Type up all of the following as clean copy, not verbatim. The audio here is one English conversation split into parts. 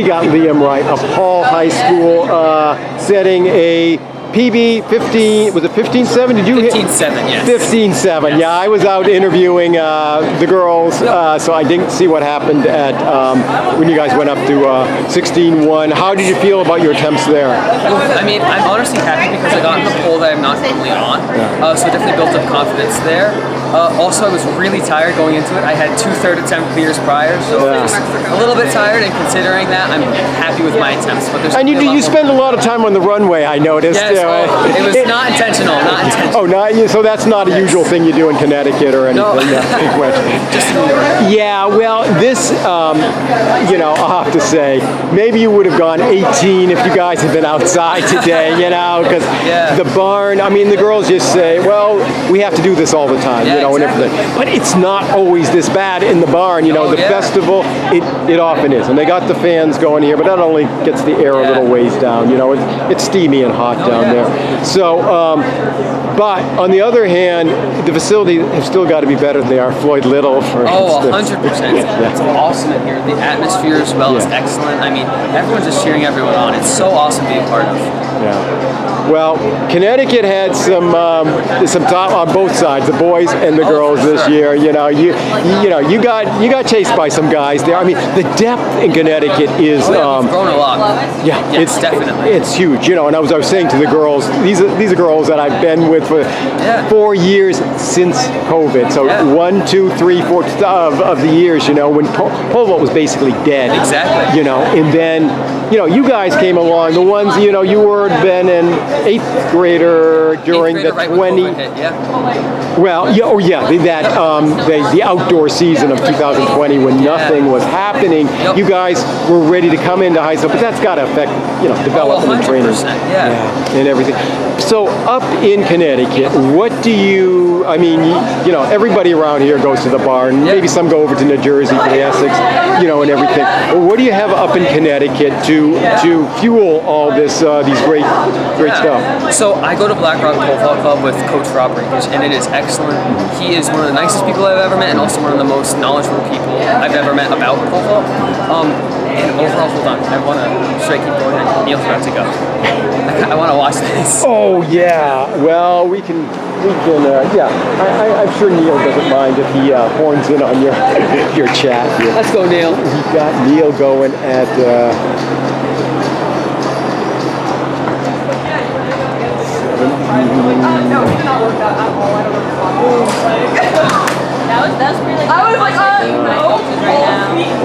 we got Liam Wright of Hall High School setting a PB 15, was it 15-7? Did you 15-7, yes. 15-7, yeah. I was out interviewing the girls, so I didn't see what happened at when you guys went up to 16-1. How did you feel about your attempts there? I mean, I'm honestly happy because I got in the pole that I'm not normally on, so it definitely built up confidence there. Also, I was really tired going into it. I had 2/3 attempt clears prior, so I was a little bit tired, and considering that, I'm happy with my attempts. But there's and you spend a lot of time on the runway, I noticed. Yes, it was not intentional, not intentional. Oh, so that's not a usual thing you do in Connecticut or anything. No. Just in New York. Yeah, well, this, I'll have to say, maybe you would have gone 18 if you guys had been outside today, because the barn, I mean, the girls just say, well, we have to do this all the time, and everything. But it's not always this bad in the barn, the festival, it often is. And they got the fans going here, but that only gets the air a little ways down, it's steamy and hot down there. So, but on the other hand, the facility has still got to be better than they are Floyd Little, for instance. 100%. It's awesome in here. The atmosphere as well is excellent. I mean, everyone's just cheering everyone on. It's so awesome to be a part of. Yeah. Well, Connecticut had some top on both sides, the boys and the girls this year. You got chased by some guys there. I mean, the depth in Connecticut is we've grown a lot. Yeah, it's definitely. It's huge. And I was saying to the girls, these are girls that I've been with for 4 years since COVID. So 1, 2, 3, 4 of the years, when pole vault was basically dead. Exactly. And then you guys came along. The ones you were been an 8th grader during the 20. Well, the outdoor season of 2020 when nothing was happening. You guys were ready to come into high school, but that's got to affect development and training. And everything. So up in Connecticut, what do you? I mean, everybody around here goes to the barn. Maybe some go over to New Jersey for the Essex, and everything. What do you have up in Connecticut to fuel all this these great stuff? So I go to Black Rock Pole Vault Club with Coach Rob Rakers, and it is excellent. He is one of the nicest people I've ever met, and also one of the most knowledgeable people I've ever met about pole vault. And overall, hold on, should I keep going? Neil's about to go. I want to watch this. Oh yeah. Well, we can. I'm sure Neil doesn't mind if he horns in on your chat here. Let's go, Neil. We've got Neil going at. No, it did not work out at all. I don't know what that's really I was like, well,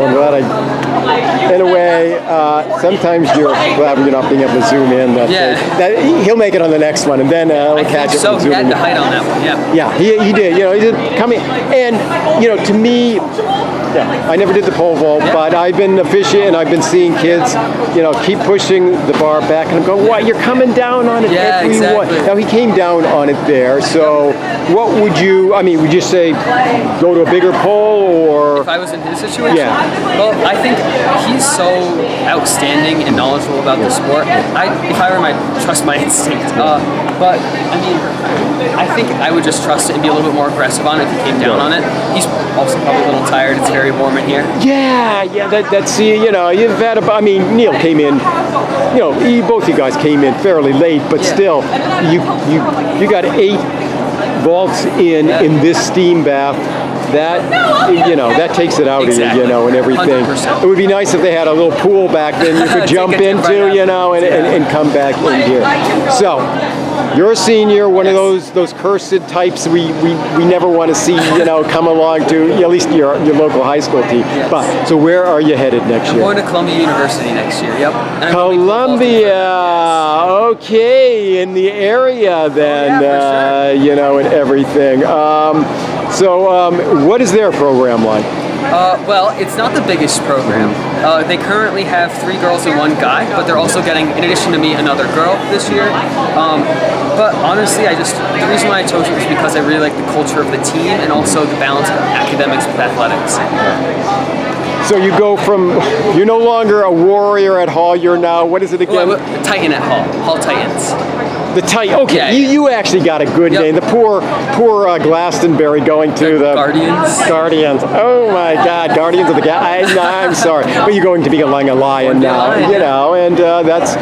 I'm glad in a way, sometimes you're glad when you're not being able to zoom in. That he'll make it on the next one, and then he'll catch it. So he had to hide on that one, Yeah, he did. He did come in, and to me, I never did the pole vault, but I've been officiating, and I've been seeing kids, keep pushing the bar back, and I'm going, what? You're coming down on it everyone. Now he came down on it there. So, what would you? I mean, would you say go to a bigger pole, or if I was in his situation? Well, I think he's so outstanding and knowledgeable about the sport. If I were him, I'd trust my instinct. But I mean, I think I would just trust it and be a little bit more aggressive on it if he came down on it. He's also probably a little tired. It's very warm in here. Yeah. That's you've had Neil came in. Both you guys came in fairly late, but still, you got 8 vaults in this steam bath. That takes it out of you, and everything. 100%. It would be nice if they had a little pool back then you could jump into, and come back in here. So, you're a senior, one of those cursed types we never want to see, come along to at least your local high school team. Yes. But so where are you headed next year? I'm going to Columbia University next year. Yep. Columbia, okay, in the area then, and everything. So what is their program like? Well, it's not the biggest program. They currently have 3 girls and 1 guy, but they're also getting, in addition to me, another girl this year. But honestly, the reason why I chose it was because I really like the culture of the team and also the balance of academics with athletics. So you go from, you're no longer a warrior at Hall, you're now, what is it again? Titan at Hall Titans. The tight. Okay, Yeah, you actually got a good Yep. name. The poor Glastonbury going to the Guardians. Guardians. Oh my God, Guardians of the I'm sorry, but you're going to be a lion now, Lion, you know, and that's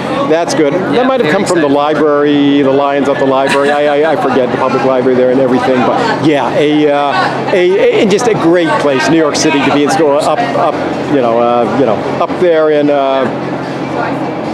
good. That might have very come from the excited for it. library, the Lions at the library. I forget the public library there and everything, but yeah, and just a great place, New York City, to be in school, up there in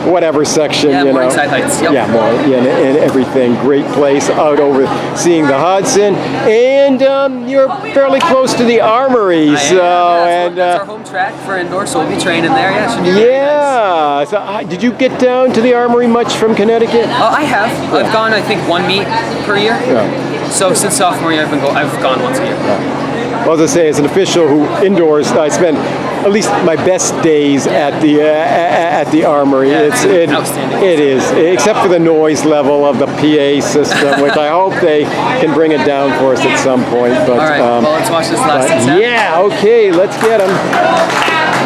whatever section, Yeah, you know. Morningside Heights, yep. Yeah, more and everything. Great place out over seeing the Hudson, and you're fairly close to the Armory, so That's our home track for indoor, so we'll be training there. Yeah, it should be very nice. So, did you get down to the Armory much from Connecticut? I have. I've gone, I think, one meet per year. Yeah. So since sophomore year, I've gone once a year. Well, as I say, as an official who indoors, I spend at least my best days at the Armory. Yeah, It's outstanding. It is, except for the noise level of the PA system, which I hope they can bring it down for us at some point. But All right, well, let's watch this last set. yeah, okay, let's get them.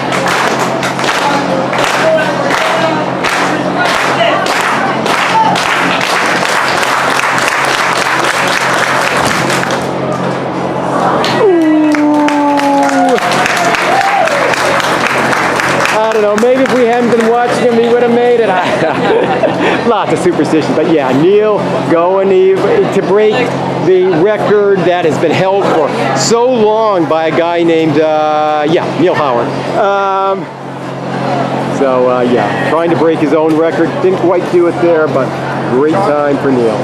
I don't know, maybe if we hadn't been watching him, he would have made it. Lots of superstition, but yeah, Neil going to break the record that has been held for so long by a guy named, Neil Howard. Trying to break his own record. Didn't quite do it there, but great time for Neil.